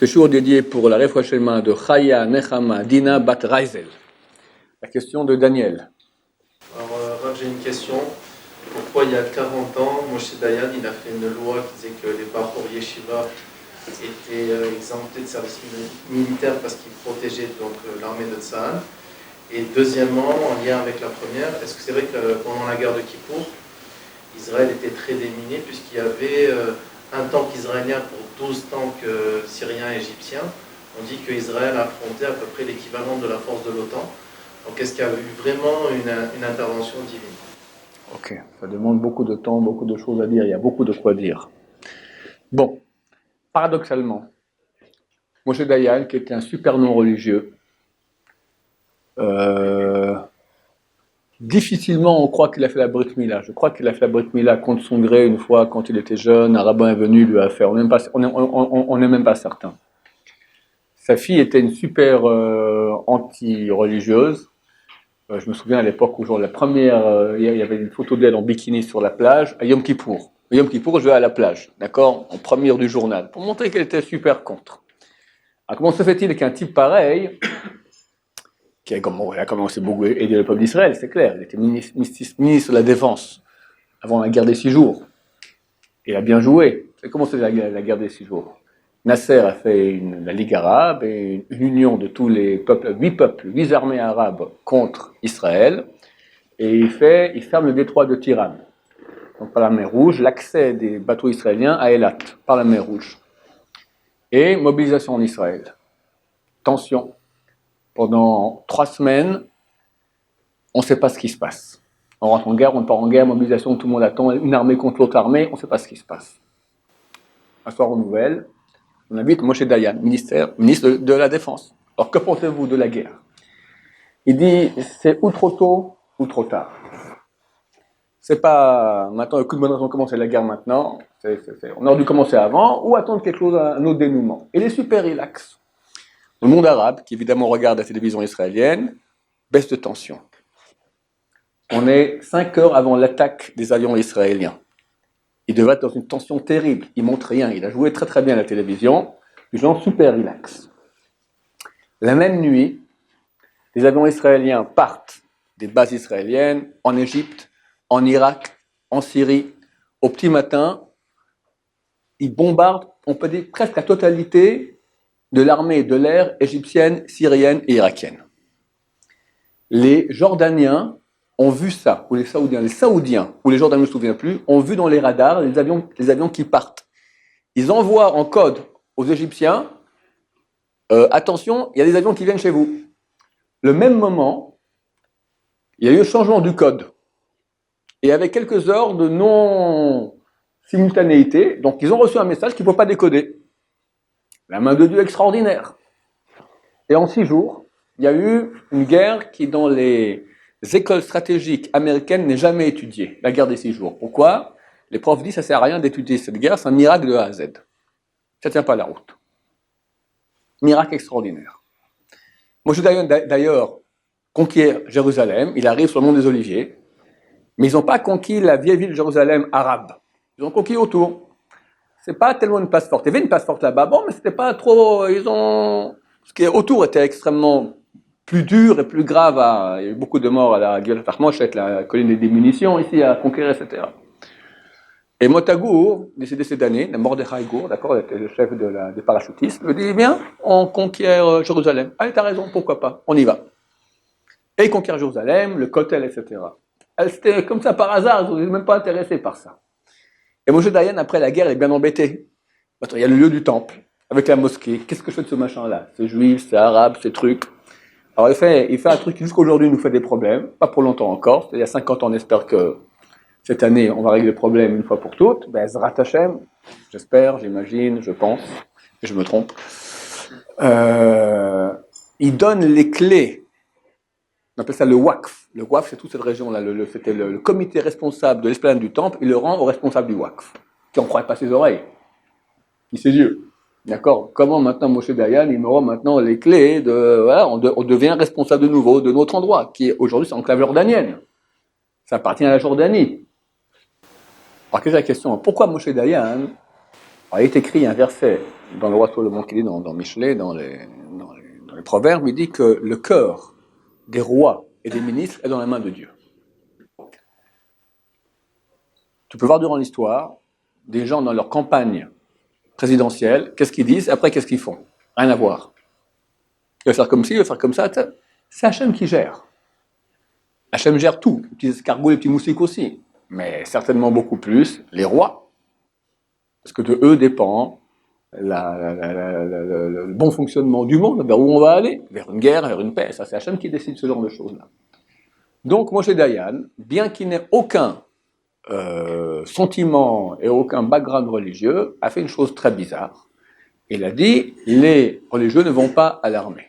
Ce jour dédié pour la Refouach Shema de Chaya Nechama Dina Bat Raizel. La question de Daniel. Alors, Rav, j'ai une question. Pourquoi il y a 40 ans, Moshe Dayan il a fait une loi qui disait que les Bachor Yeshiva étaient exemptés de service militaire parce qu'ils protégeaient donc l'armée de Tsahal. Et deuxièmement, en lien avec la première, est-ce que c'est vrai que pendant la guerre de Kippour, Israël était très déminé puisqu'il y avait un tank israélien pour 12 tanks syriens et égyptiens. On dit qu'Israël affrontait à peu près l'équivalent de la force de l'OTAN. Donc est-ce qu'il y a eu vraiment une intervention divine? Ok, ça demande beaucoup de temps, beaucoup de choses à dire, il y a beaucoup de quoi dire. Bon, paradoxalement, Moshe Dayan, qui était un super non religieux, difficilement on croit qu'il a fait la Brit Mila. Je crois qu'il a fait la Brit Mila contre son gré une fois quand il était jeune, un rabbin est venu lui a fait, on n'est même pas certain. Sa fille était une super anti-religieuse. Je me souviens à l'époque où la première, il y avait une photo d'elle en bikini sur la plage, à Yom Kippour. À Yom Kippour, je vais à la plage, d'accord, en première du journal, pour montrer qu'elle était super contre. Alors comment se fait-il qu'un type pareil, qui a commencé beaucoup à aider le peuple d'Israël, c'est clair, il était ministre de la Défense avant la guerre des 6 jours. Il a bien joué. C'est commencé la guerre des 6 jours. Nasser a fait la Ligue arabe et une union de tous les peuples, 8 armées arabes contre Israël, et il ferme le détroit de Tiran, donc par la mer Rouge, l'accès des bateaux israéliens à Eilat, par la mer Rouge. Et mobilisation en Israël. Tension. Pendant 3 semaines, on ne sait pas ce qui se passe. On rentre en guerre, on part en guerre, mobilisation, tout le monde attend, une armée contre l'autre armée, on ne sait pas ce qui se passe. Un soir aux nouvelles, on invite Moshe Dayan, ministre de la Défense. Alors, que pensez-vous de la guerre? Il dit, c'est ou trop tôt ou trop tard. C'est pas maintenant le coup de bonne raison de commencer la guerre maintenant, on aurait dû commencer avant ou attendre quelque chose, un autre dénouement. Il est super relax. Le monde arabe, qui évidemment regarde la télévision israélienne, baisse de tension. On est 5 heures avant l'attaque des avions israéliens. Il devrait être dans une tension terrible. Il montre rien. Il a joué très très bien à la télévision. Les gens super relax. La même nuit, les avions israéliens partent des bases israéliennes en Égypte, en Irak, en Syrie. Au petit matin, ils bombardent, on peut dire presque la totalité de l'armée de l'air égyptienne, syrienne et irakienne. Les Jordaniens ont vu ça, ou les Saoudiens, ou les Jordaniens, je ne me souviens plus, ont vu dans les radars les avions qui partent. Ils envoient en code aux Égyptiens, attention, il y a des avions qui viennent chez vous. Le même moment, il y a eu un changement du code. Et avec quelques heures de non-simultanéité, donc ils ont reçu un message qu'il ne faut pas décoder. La main de Dieu extraordinaire. Et en 6 jours, il y a eu une guerre qui, dans les écoles stratégiques américaines, n'est jamais étudiée, la guerre des 6 jours. Pourquoi? Les profs disent que ça ne sert à rien d'étudier cette guerre, c'est un miracle de A à Z. Ça ne tient pas la route. Miracle extraordinaire. Moshe Dayan, d'ailleurs, conquiert Jérusalem, il arrive sur le mont des Oliviers, mais ils n'ont pas conquis la vieille ville de Jérusalem arabe. Ils ont conquis autour. C'est pas tellement une place forte. Il y avait une place forte là-bas, bon, mais c'était pas trop. Ce qui est autour était extrêmement plus dur et plus grave. Il y a eu beaucoup de morts à la Gueule Tarmoshet, la colline des munitions ici à conquérir, etc. Et Motagour, décédé cette année, la mort de Haïgour, d'accord, le chef des parachutistes, me dit, viens, on conquiert Jérusalem. Ah, t'as raison, pourquoi pas, on y va. Et il conquiert Jérusalem, le Kotel, etc. C'était comme ça par hasard, ils ne sont même pas intéressés par ça. Et Moshe Dayan, après la guerre, il est bien embêté. Attends, il y a le lieu du temple, avec la mosquée. Qu'est-ce que je fais de ce machin-là? C'est juif, c'est arabe, c'est truc. Alors il fait un truc qui jusqu'aujourd'hui nous fait des problèmes, pas pour longtemps encore. Il y a 50 ans, on espère que cette année, on va régler le problème une fois pour toutes. Ben, Zrat Hashem, j'espère, j'imagine, je pense, que je me trompe. Il donne les clés. On appelle ça le Waqf. Le Waqf, c'est toute cette région-là. C'était le comité responsable de l'esplanade du temple. Il le rend au responsable du Waqf, qui n'en croit pas ses oreilles, ni ses yeux. D'accord? Comment maintenant Moshe Dayan, il me rend maintenant les clés de. Voilà, on devient responsable de nouveau de notre endroit, qui est aujourd'hui c'est enclave jordanienne. Ça appartient à la Jordanie. Alors, quelle est la question? Pourquoi Moshe Dayan Alors, il est écrit un verset dans le roi Salomon qui dit dans Michelet, dans les Proverbes, il dit que le cœur des rois et des ministres est dans la main de Dieu. Tu peux voir durant l'histoire des gens dans leur campagne présidentielle, qu'est-ce qu'ils disent, après qu'est-ce qu'ils font? Rien à voir. Il va faire comme ci, il va faire comme ça, c'est Hachem qui gère. Hachem gère tout, les petits escargots, les petits moustiques aussi, mais certainement beaucoup plus les rois, parce que de eux dépend le bon fonctionnement du monde, vers où on va aller, vers une guerre, vers une paix, ça c'est Hachem qui décide ce genre de choses-là. Donc Moshe Dayan, bien qu'il n'ait aucun sentiment et aucun background religieux, a fait une chose très bizarre. Il a dit, les religieux ne vont pas à l'armée.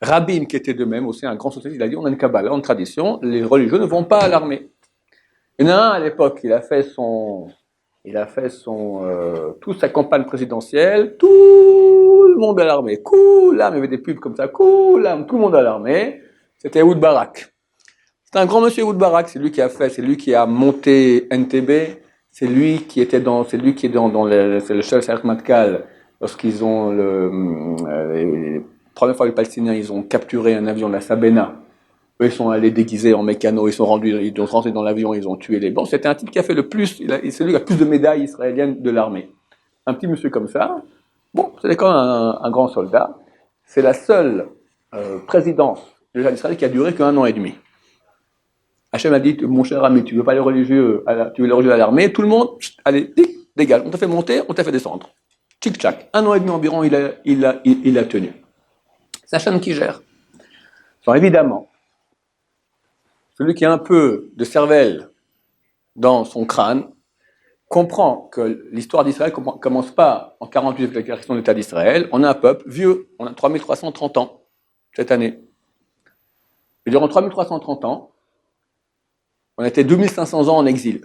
Rabin, qui était de même, aussi un grand socialiste, il a dit, on a une Kabbalah, une tradition, les religieux ne vont pas à l'armée. Il y en a un à l'époque, il a fait toute sa campagne présidentielle, tout le monde à l'armée, Koulam, il y avait des pubs comme ça, Koulam, tout le monde à l'armée, c'était Ehud Barak. C'est un grand monsieur Ehud Barak, c'est lui qui a monté NTB, c'est lui qui est dans c'est le chef Sarek Matkal, lorsqu'ils ont la première fois les Palestiniens, ils ont capturé un avion de la Sabena. Eux, ils sont allés déguisés en mécano, ils sont rentrés dans l'avion, ils ont tué les bons. C'était un type qui a fait le plus, c'est lui qui a plus de médailles israéliennes de l'armée. Un petit monsieur comme ça, bon, c'était quand même un grand soldat. C'est la seule présidence de l'État d'Israël qui a duré qu'un an et demi. Hachem a dit, mon cher ami, tu veux pas les religieux, tu veux les religieux à l'armée, tout le monde, allez, dégage, on t'a fait monter, on t'a fait descendre. Tchic-tchac. Un an et demi environ, il a tenu. C'est Hachem qui gère. Alors évidemment, celui qui a un peu de cervelle dans son crâne comprend que l'histoire d'Israël ne commence pas en 48 avec la création de l'État d'Israël. On a un peuple vieux, on a 3330 ans cette année. Et durant 3330 ans, on a été 2500 ans en exil.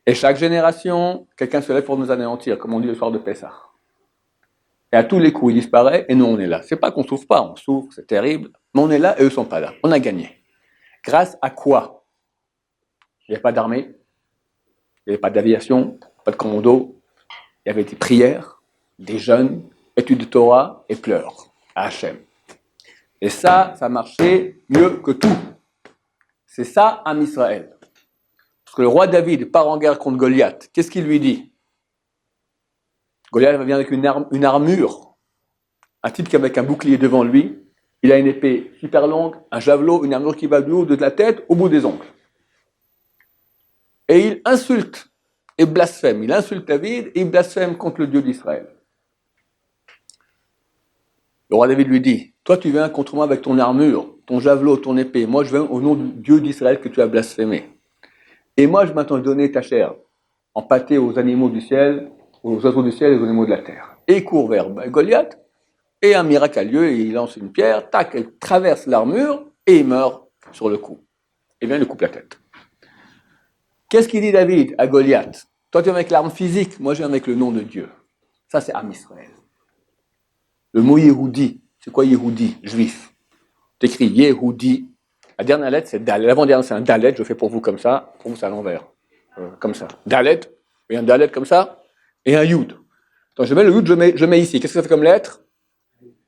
Et chaque génération, quelqu'un se lève pour nous anéantir, comme on dit le soir de Pessah. Et à tous les coups, il disparaît, et nous, on est là. C'est pas qu'on souffre pas, on souffre, c'est terrible, mais on est là et eux ne sont pas là. On a gagné. Grâce à quoi? Il n'y avait pas d'armée, il n'y avait pas d'aviation, pas de commando, il y avait des prières, des jeûnes, études de Torah et pleurs à Hachem. Et ça marchait mieux que tout. C'est ça, Am Israël. Parce que le roi David part en guerre contre Goliath. Qu'est-ce qu'il lui dit? Goliath vient avec une armure. Un type qui avec un bouclier devant lui. Il a une épée super longue, un javelot, une armure qui va du haut de la tête au bout des ongles. Et il insulte et blasphème. Il insulte David et il blasphème contre le Dieu d'Israël. Le roi David lui dit, toi tu viens contre moi avec ton armure, ton javelot, ton épée. Moi je viens au nom du Dieu d'Israël que tu as blasphémé. Et moi je m'attends à donner ta chair en pâté aux animaux du ciel, aux oiseaux du ciel et aux animaux de la terre. Et il court vers Goliath, et un miracle a lieu, et il lance une pierre, tac, elle traverse l'armure, et il meurt sur le coup. Et bien il lui coupe la tête. Qu'est-ce qu'il dit David à Goliath? Toi tu viens avec l'arme physique, moi je viens avec le nom de Dieu. Ça c'est Am Israël. Le mot Yehudi, c'est quoi Yehudi? Juif. T'écris Yehudi. La dernière lettre, c'est Dalet. L'avant-dernière, c'est un Dalet. Je fais pour vous comme ça. Pour vous, c'est à l'envers. Comme ça. Dalet. Et un Dalet comme ça. Et un Yud. Donc, je mets le Yud, je mets ici. Qu'est-ce que ça fait comme lettre?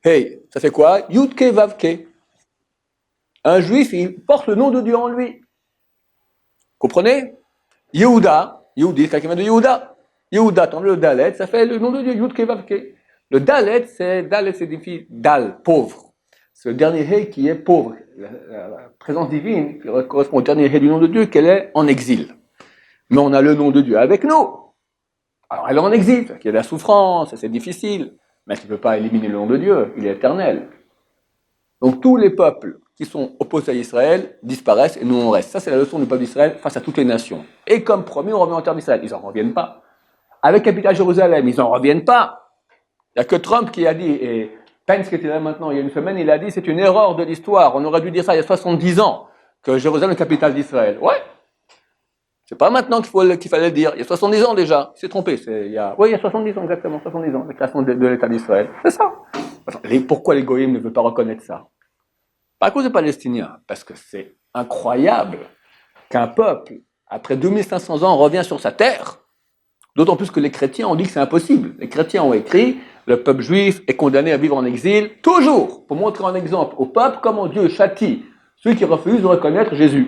Hey. Ça fait quoi? Yud Ke Vav Ke. Un juif, il porte le nom de Dieu en lui. Comprenez? Yehuda. Yehudi, c'est quelqu'un qui vient de Yehuda. Yehuda, t'enlèves le Dalet, ça fait le nom de Dieu. Yud Ke Vav Ke. Le Dalet, c'est signifie Dal, pauvre. C'est le dernier He qui est pauvre. La présence divine qui correspond au dernier He du nom de Dieu, qu'elle est en exil. Mais on a le nom de Dieu avec nous. Alors elle est en exil, il y a de la souffrance, c'est difficile. Mais tu ne peux pas éliminer le nom de Dieu, il est éternel. Donc tous les peuples qui sont opposés à Israël disparaissent et nous on reste. Ça c'est la leçon du peuple d'Israël face à toutes les nations. Et comme promis, on revient en terre d'Israël. Ils n'en reviennent pas. Avec capitale Jérusalem, ils n'en reviennent pas. Il n'y a que Trump qui a dit, et Pence qui était là maintenant il y a une semaine, il a dit c'est une erreur de l'histoire, on aurait dû dire ça il y a 70 ans, que Jérusalem est la capitale d'Israël. Ouais, c'est pas maintenant qu'il fallait le dire, il y a 70 ans déjà, il s'est trompé, il y a 70 ans exactement, 70 ans, la création de l'État d'Israël, c'est ça. Pourquoi les goïms ne veulent pas reconnaître ça? Pas à cause des Palestiniens, parce que c'est incroyable qu'un peuple, après 2500 ans, revient sur sa terre, D'autant plus que les chrétiens ont dit que c'est impossible. Les chrétiens ont écrit, le peuple juif est condamné à vivre en exil, toujours, pour montrer un exemple au peuple comment Dieu châtie ceux qui refusent de reconnaître Jésus.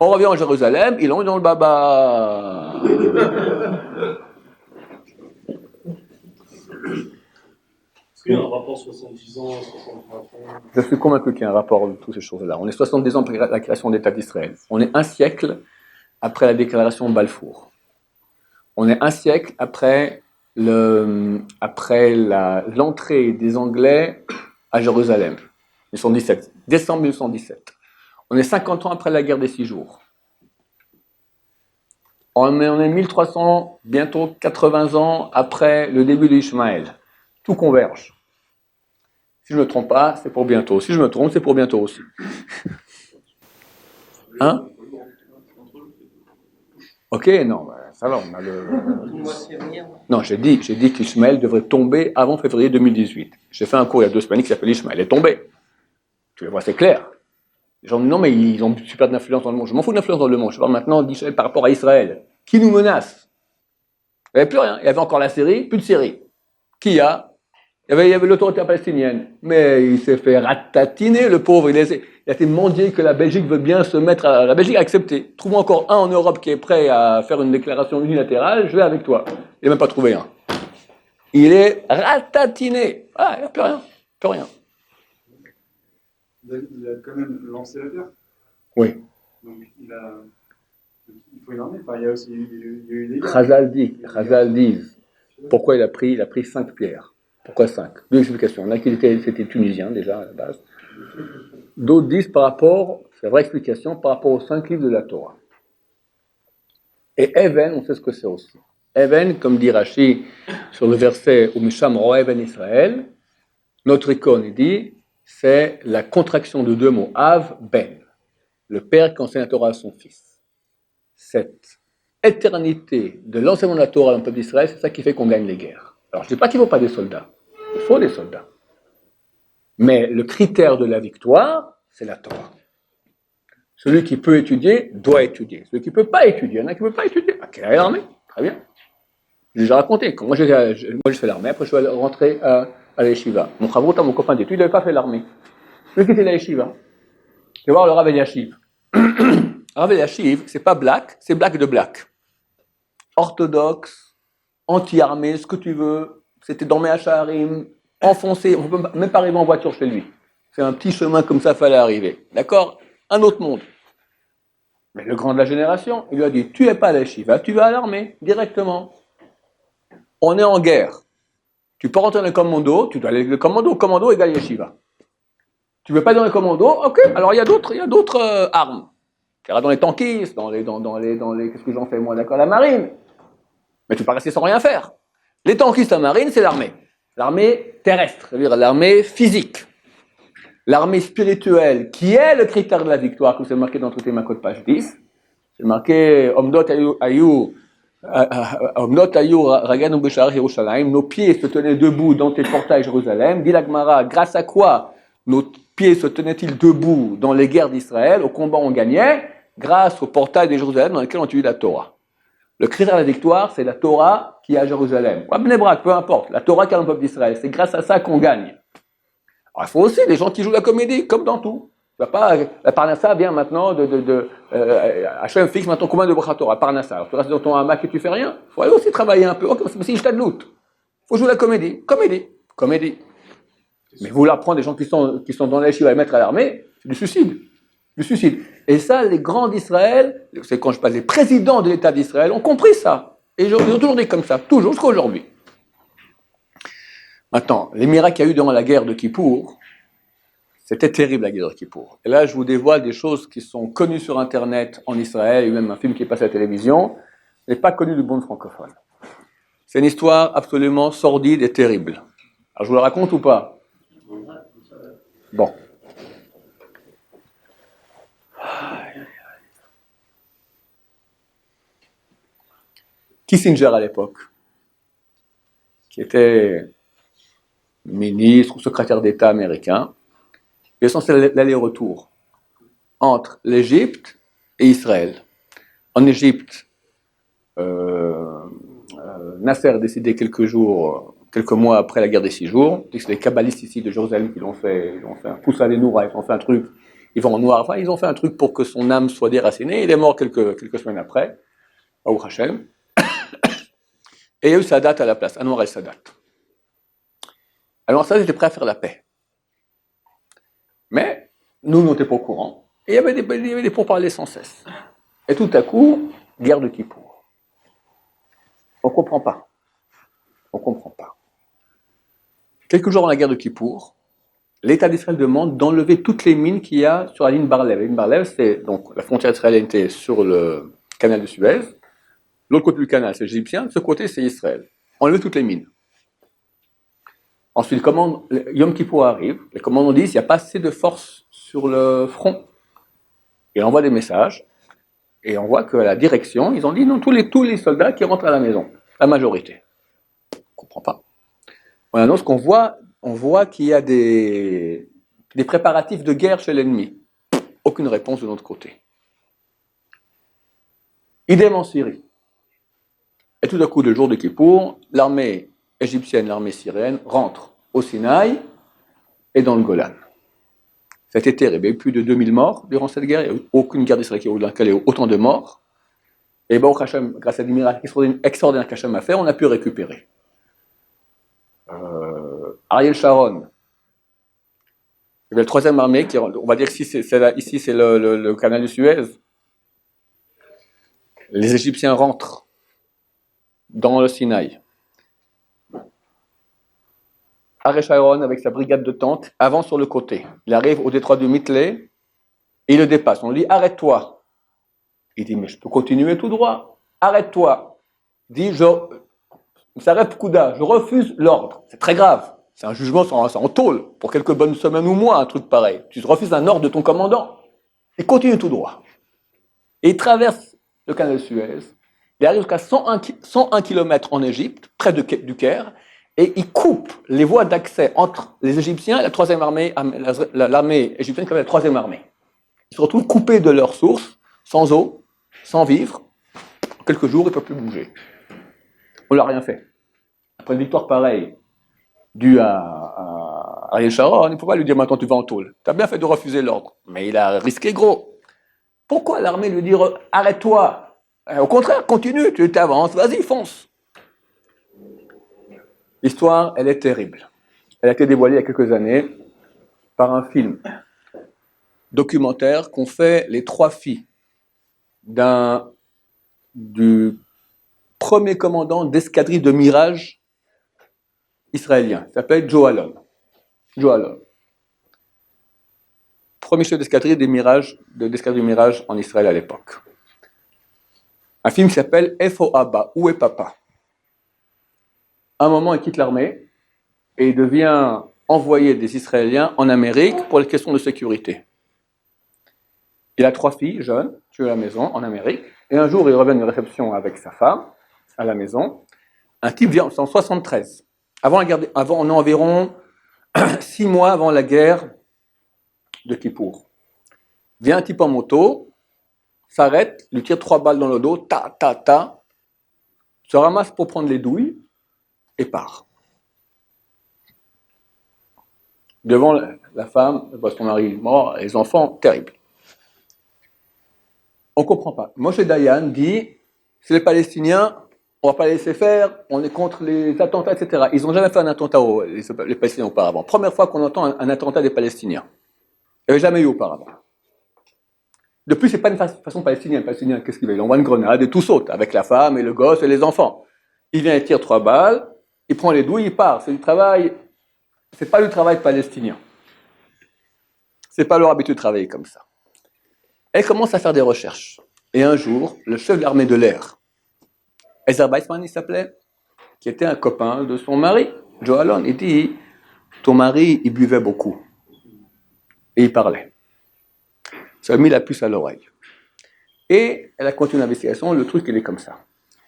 On revient en Jérusalem, ils l'ont eu dans le baba. Est-ce qu'il y a un rapport 70 ans, 63 ans? Je suis convaincu qu'il y a un rapport de toutes ces choses-là. On est 70 ans après la création de l'État d'Israël. On est un siècle après la déclaration de Balfour. On est un siècle après l'entrée des Anglais à Jérusalem, 1917, décembre 1917. On est 50 ans après la guerre des 6 jours. On est 1300, bientôt 80 ans après le début de Ishmaël. Tout converge. Si je ne me trompe pas, c'est pour bientôt. Si je me trompe, c'est pour bientôt aussi. Hein? Ok, non, ça va, on a le... Non, j'ai dit qu'Ishmaël devrait tomber avant février 2018. J'ai fait un cours il y a 2 semaines qui s'appelle Ishmaël est tombé. Tu le vois, c'est clair. Les gens me disent non, mais ils ont super d'influence dans le monde. Je m'en fous de l'influence dans le monde. Je parle maintenant d'Israël par rapport à Israël. Qui nous menace? Il n'y avait plus rien. Il y avait encore la Syrie, plus de Syrie. Qui y a? Il y avait l'autorité palestinienne. Mais il s'est fait ratatiner, le pauvre. Il a été mendié que la Belgique veut bien se mettre à... La Belgique a accepté. Trouve encore un en Europe qui est prêt à faire une déclaration unilatérale, je vais avec toi. Il n'a même pas trouvé un. Il est ratatiné. Ah, il n'y a plus rien. Plus rien. Il a quand même lancé la guerre. Oui. Donc il faut une armée. Enfin, il y a eu des guerres. Chazal dit, pourquoi il a pris 5 pierres. Pourquoi 5? 2 explications. L'un c'était tunisien déjà à la base. D'autres disent par rapport, c'est la vraie explication, par rapport aux 5 livres de la Torah. Et Even, on sait ce que c'est aussi. Even, comme dit Rashi sur le verset où Misham Roa Even Israël, notre icône, il dit, c'est la contraction de 2 mots, Av, Ben. Le père qui enseigne la Torah à son fils. Cette éternité de l'enseignement de la Torah dans le peuple d'Israël, c'est ça qui fait qu'on gagne les guerres. Alors, je ne dis pas qu'il ne faut pas des soldats. Il faut des soldats. Mais le critère de la victoire, c'est la Torah. Celui qui peut étudier, doit étudier. Celui qui ne peut pas étudier, il y en a qui ne peuvent pas étudier. Qu'il aille à l'armée, très bien. J'ai déjà raconté. Quand moi, je fais l'armée, après je vais rentrer à l'Yeshiva. Mon Chavruta, mon copain d'études, il n'avait pas fait l'armée. Je vais quitter la Yeshiva. Je vais voir le Rav Eliashiv. Rav Eliashiv, c'est pas black, c'est black de black. Orthodoxe, anti-armée, ce que tu veux. C'était dans mes Hacharim, enfoncé. On ne peut même pas arriver en voiture chez lui. C'est un petit chemin comme ça, fallait arriver. D'accord? Un autre monde. Mais le grand de la génération, il lui a dit, tu n'es pas à la Yeshiva, tu vas à l'armée, directement. On est en guerre. Tu peux rentrer dans le commando, tu dois aller dans le commando égale Yeshiva. Tu ne veux pas dans les commandos, ok, alors il y a d'autres armes. Tu iras dans les tankistes, dans les qu'est-ce que j'en fais moi, d'accord, la marine. Mais tu ne peux pas rester sans rien faire. Les tankistes, la marine, c'est l'armée. L'armée terrestre, c'est-à-dire l'armée physique. L'armée spirituelle, qui est le critère de la victoire, que c'est marqué dans toutes les Makot, page 10. C'est marqué, Omdot Ayu Raganu Beshar Yerushalayim, nos pieds se tenaient debout dans tes portails Jérusalem. Dit la Gemara, grâce à quoi nos pieds se tenaient-ils debout dans les guerres d'Israël, au combat on gagnait, grâce au portail de Jérusalem dans lequel on étudie la Torah. Le critère de la victoire, c'est la Torah qui est à Jérusalem. Ou à Bnei Brak, peu importe, la Torah qui est dans le peuple d'Israël. C'est grâce à ça qu'on gagne. Alors, il faut aussi des gens qui jouent la comédie, comme dans tout. Tu vas pas, la Parnassa vient maintenant Hachem fixe maintenant combien de Bracha Torah, Parnassa. Alors tu restes dans ton hamac et tu fais rien. Il faut aller aussi travailler un peu. Ok, c'est aussi de loot. Il faut jouer la comédie. Comédie. Mais vouloir prendre des gens qui sont dans les chivas et mettre à l'armée, c'est du suicide. Et ça, les grands d'Israël, c'est quand je parle des présidents de l'État d'Israël, ont compris ça. Et ils ont toujours dit comme ça, toujours, jusqu'à aujourd'hui. Maintenant, les miracles qu'il y a eu durant la guerre de Kippour, c'était terrible la guerre de Kippour. Et là, je vous dévoile des choses qui sont connues sur Internet en Israël, et même un film qui est passé à la télévision, mais pas connu du monde francophone. C'est une histoire absolument sordide et terrible. Alors, je vous la raconte ou pas? Bon. Kissinger à l'époque, qui était ministre ou secrétaire d'État américain, il est censé l'aller-retour entre l'Égypte et Israël. En Égypte, Nasser a décidé quelques mois après la guerre des 6 jours. C'est les kabbalistes ici de Jérusalem qui l'ont fait. Ils ont fait un pouce à l'Enoura, ils ont fait un truc. Ils vont en noir. Enfin, ils ont fait un truc pour que son âme soit déracinée. Il est mort quelques semaines après, à Hashem. Et il y a eu Sadat à la place, Anwar el-Sadat. Alors, ça, j'étais prêt à faire la paix. Mais, nous n'étions pas au courant. Et il y avait des pourparlers sans cesse. Et tout à coup, guerre de Kippour. On ne comprend pas. On ne comprend pas. Quelques jours avant la guerre de Kippour, l'État d'Israël demande d'enlever toutes les mines qu'il y a sur la ligne Bar-Lev. La ligne Bar-Lev, c'est donc la frontière israélienne était sur le canal de Suez. L'autre côté du canal, c'est égyptien. De ce côté, c'est Israël. Enlever toutes les mines. Ensuite, Yom Kippour arrive. Les commandants disent qu'il n'y a pas assez de force sur le front. Et on envoie des messages. Et on voit qu'à la direction, ils ont dit non, tous les soldats qui rentrent à la maison. La majorité. On ne comprend pas. On annonce qu'on voit qu'il y a des préparatifs de guerre chez l'ennemi. Aucune réponse de notre côté. Idem en Syrie. Et tout à coup, le jour de Kippour, l'armée égyptienne, l'armée syrienne rentre au Sinaï et dans le Golan. C'était terrible. Il y a eu plus de 2000 morts durant cette guerre. Il n'y a eu aucune guerre d'Israël qui a eu autant de morts. Et Baruch Hashem, grâce à des miracles extraordinaires qu'Hashem a fait, on a pu récupérer. Ariel Sharon, il y avait le troisième armée, on va dire que ici c'est le canal de Suez. Les Égyptiens rentrent dans le Sinaï. Ariel Sharon, avec sa brigade de tanks, avance sur le côté. Il arrive au détroit du Mitlé et il le dépasse. On lui dit arrête-toi. Il dit mais je peux continuer tout droit. Arrête-toi. Il dit Sarep Kouda, je refuse l'ordre. C'est très grave. C'est un jugement en tôle pour quelques bonnes semaines ou mois, un truc pareil. Tu refuses un ordre de ton commandant. Il continue tout droit. Et il traverse le canal de Suez. Il arrive jusqu'à 101 km en Égypte, près du Caire, et il coupe les voies d'accès entre les Égyptiens et la troisième armée, l'armée égyptienne comme la troisième armée. Ils se retrouvent coupés de leurs sources, sans eau, sans vivre. En quelques jours, ils ne peuvent plus bouger. On ne l'a rien fait. Après une victoire pareille, due à Ariel Sharon, il ne faut pas lui dire maintenant tu vas en tôle. Tu as bien fait de refuser l'ordre, mais il a risqué gros. Pourquoi l'armée lui dit arrête-toi? Au contraire, continue, tu t'avances, vas-y, fonce. L'histoire, elle est terrible. Elle a été dévoilée il y a quelques années par un film documentaire qu'ont fait les 3 filles du premier commandant d'escadrille de Mirage israélien. Il s'appelle Joe Alon. Premier chef d'escadrille d'escadrille Mirage en Israël à l'époque. Un film qui s'appelle Efo Abba, où est papa? À un moment, il quitte l'armée et il devient envoyé des Israéliens en Amérique pour les questions de sécurité. Il a 3 filles jeunes, tuées à la maison en Amérique, et un jour il revient d'une réception avec sa femme à la maison. Un type vient, c'est en 73. On est environ 6 mois avant la guerre de Kippour. Vient un type en moto, s'arrête, lui tire 3 balles dans le dos, se ramasse pour prendre les douilles et part. Devant la femme, son mari mort, les enfants, terrible. On ne comprend pas. Moshe Dayan dit, c'est les Palestiniens, on ne va pas les laisser faire, on est contre les attentats, etc. Ils n'ont jamais fait un attentat, les Palestiniens, auparavant. Première fois qu'on entend un attentat des Palestiniens. Il n'y avait jamais eu auparavant. De plus, ce n'est pas une façon palestinienne. Palestinien, qu'est-ce qu'il fait? Il envoie une grenade et tout saute, avec la femme et le gosse et les enfants. Il vient, il tire 3 balles, il prend les douilles, il part. C'est pas du travail palestinien. C'est pas leur habitude de travailler comme ça. Elle commence à faire des recherches. Et un jour, le chef de l'armée de l'air, Ezer Weizman, il s'appelait, qui était un copain de son mari, Joe Alon, il dit, ton mari, il buvait beaucoup. Et il parlait. Ça a mis la puce à l'oreille. Et elle a continué l'investigation, le truc, il est comme ça.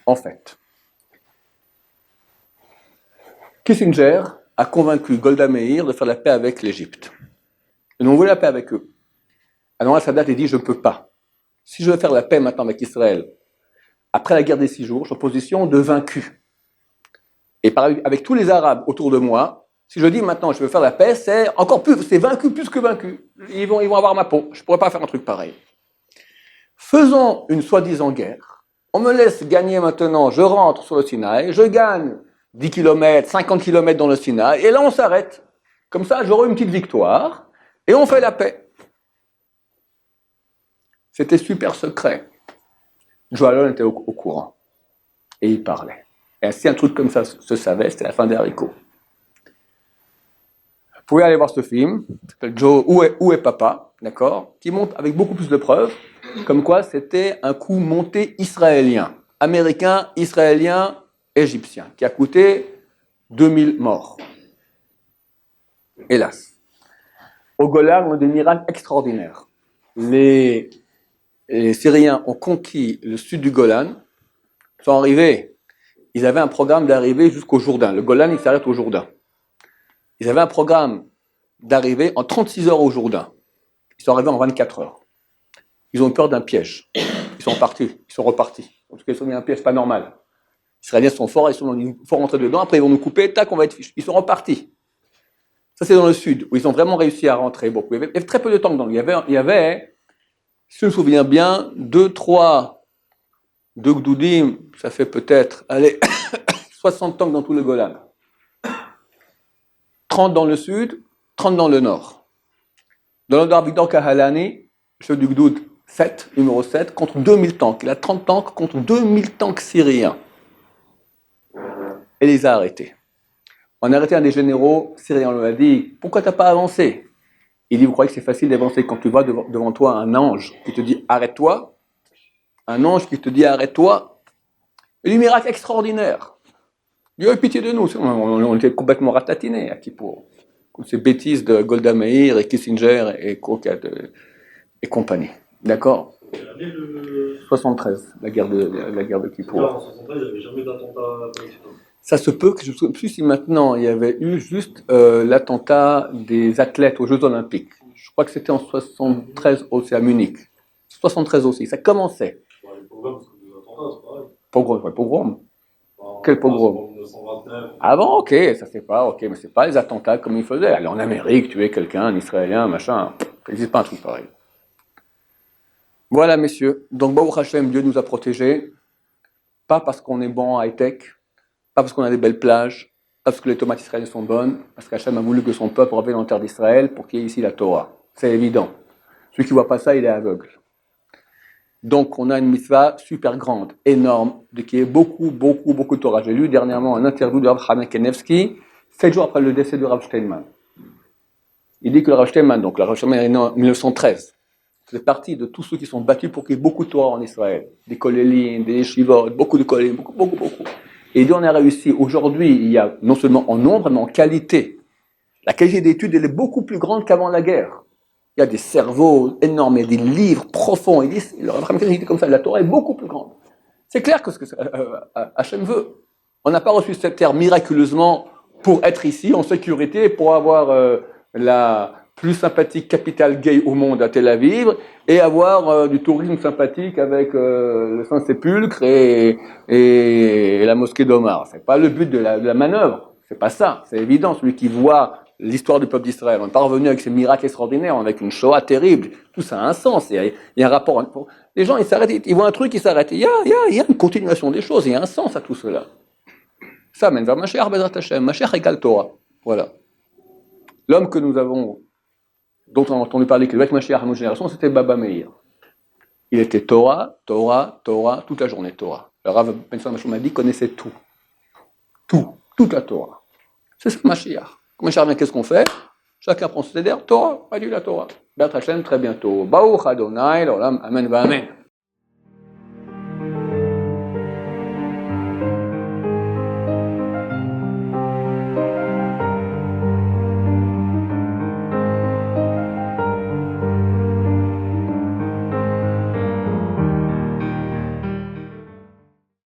En fait, Kissinger a convaincu Golda Meir de faire la paix avec l'Égypte. Et on voulait la paix avec eux. Alors Sadat dit, je ne peux pas. Si je veux faire la paix maintenant avec Israël, après la guerre des 6 jours, je suis en position de vaincu. Et pareil, avec tous les Arabes autour de moi, si je dis maintenant je veux faire la paix, c'est encore plus, c'est vaincu plus que vaincu. Ils vont avoir ma peau. Je ne pourrais pas faire un truc pareil. Faisons une soi-disant guerre. On me laisse gagner maintenant, je rentre sur le Sinaï, je gagne 10 km, 50 km dans le Sinaï, et là on s'arrête. Comme ça, j'aurai une petite victoire, et on fait la paix. C'était super secret. Joalon était au courant, et il parlait. Et si un truc comme ça se savait, c'était la fin des haricots. Vous pouvez aller voir ce film, qui s'appelle Joe, Où est Papa, d'accord, qui montre avec beaucoup plus de preuves, comme quoi c'était un coup monté israélien, américain, israélien, égyptien, qui a coûté 2000 morts. Hélas. Au Golan, on a des miracles extraordinaires. Les Syriens ont conquis le sud du Golan, sont arrivés, ils avaient un programme d'arriver jusqu'au Jourdain. Le Golan, il s'arrête au Jourdain. Ils avaient un programme d'arriver en 36 heures au Jours-Dain. Ils sont arrivés en 24 heures. Ils ont eu peur d'un piège. Ils sont partis, ils sont repartis. En tout cas, ils sont mis un piège pas normal. Les Israéliens sont forts, il faut rentrer dedans, après ils vont nous couper, tac, on va être fichus. Ils sont repartis. Ça, c'est dans le sud, où ils ont vraiment réussi à rentrer. Bon, il y avait très peu de temps dedans. Il y avait, si je me souviens bien, 2 Gdoudim, ça fait peut-être, allez, 60 tanks dans tout le Golan. 30 dans le sud, 30 dans le nord. Dans le nord, Victor Kahalani, chef du Gdoud 7, numéro 7, contre 2000 tanks. Il a 30 tanks contre 2000 tanks syriens. Et les a arrêtés. On a arrêté un des généraux syriens, on lui a dit « Pourquoi tu n'as pas avancé ?» Il dit « Vous croyez que c'est facile d'avancer quand tu vois devant toi un ange qui te dit « Arrête-toi » Un ange qui te dit « Arrête-toi » Et du miracle extraordinaire. Dieu a eu pitié de nous, on était complètement ratatinés à Kippour. Comme ces bêtises de Golda Meir et Kissinger et compagnie. D'accord ? 73, la guerre de Kippour. En 73, il n'y avait jamais d'attentat. Ça se peut que je ne sais plus si maintenant il y avait eu juste l'attentat des athlètes aux Jeux Olympiques. Je crois que c'était en 73 aussi à Munich. 73 aussi, ça commençait. Les pogroms, c'est des attentats, c'est pareil. Pogrom. Quel pogrom? 1929. Avant, ok, ça c'est pas, ok, mais c'est pas les attentats comme ils faisaient. Aller en Amérique, tuer quelqu'un, un Israélien, machin, ça n'existe pas un truc pareil. Voilà, messieurs. Donc, Baruch Hashem, Dieu nous a protégés, pas parce qu'on est bon en high-tech, pas parce qu'on a des belles plages, pas parce que les tomates israéliennes sont bonnes, parce qu'Hachem a voulu que son peuple revienne en terre d'Israël pour qu'il y ait ici la Torah. C'est évident. Celui qui ne voit pas ça, il est aveugle. Donc, on a une mitzvah super grande, énorme, de qui est beaucoup de Torah. J'ai lu dernièrement un interview de Rav Chaim Kanevsky, 7 jours après le décès de Rav Steinman. Il dit que le Rav Steinman, donc le Rav Steinman est né en 1913, fait partie de tous ceux qui sont battus pour qu'il y ait beaucoup de Torah en Israël. Des kolélim, des yeshivot, beaucoup de kolélim, beaucoup. Et il dit on a réussi. Aujourd'hui, il y a non seulement en nombre, mais en qualité. La qualité d'études, elle est beaucoup plus grande qu'avant la guerre. Il y a des cerveaux énormes, il y a des livres profonds. Il dit comme ça, la Torah est beaucoup plus grande. C'est clair que ce que Hachem veut. On n'a pas reçu cette terre miraculeusement pour être ici en sécurité, pour avoir la plus sympathique capitale gay au monde à Tel Aviv et avoir du tourisme sympathique avec le Saint-Sépulcre et la mosquée d'Omar. C'est pas le but de la manœuvre. C'est pas ça. C'est évident. Celui qui voit l'histoire du peuple d'Israël, on n'est pas revenu avec ces miracles extraordinaires, avec une Shoah terrible. Tout ça a un sens. Il y a un rapport. Les gens, ils s'arrêtent, ils voient un truc, ils s'arrêtent. Il y a une continuation des choses. Il y a un sens à tout cela. Ça mène vers Mashiach Bezrat Hashem. Mashiach égale Torah. Voilà. L'homme que nous avons, dont on a entendu parler qu'il devait être Mashiach à notre génération, c'était Baba Meir. Il était Torah, toute la journée Torah. Le Rav Ben Salman m'a dit qu'il connaissait tout. Toute la Torah. C'est ça Mashiach. Quand Mashiach vient, qu'est-ce qu'on fait? Chacun prend ses terres, Torah, pas du la Torah. Bezrat Hashem, très bientôt. Baruch Adonai, l'olam, amen, va amen.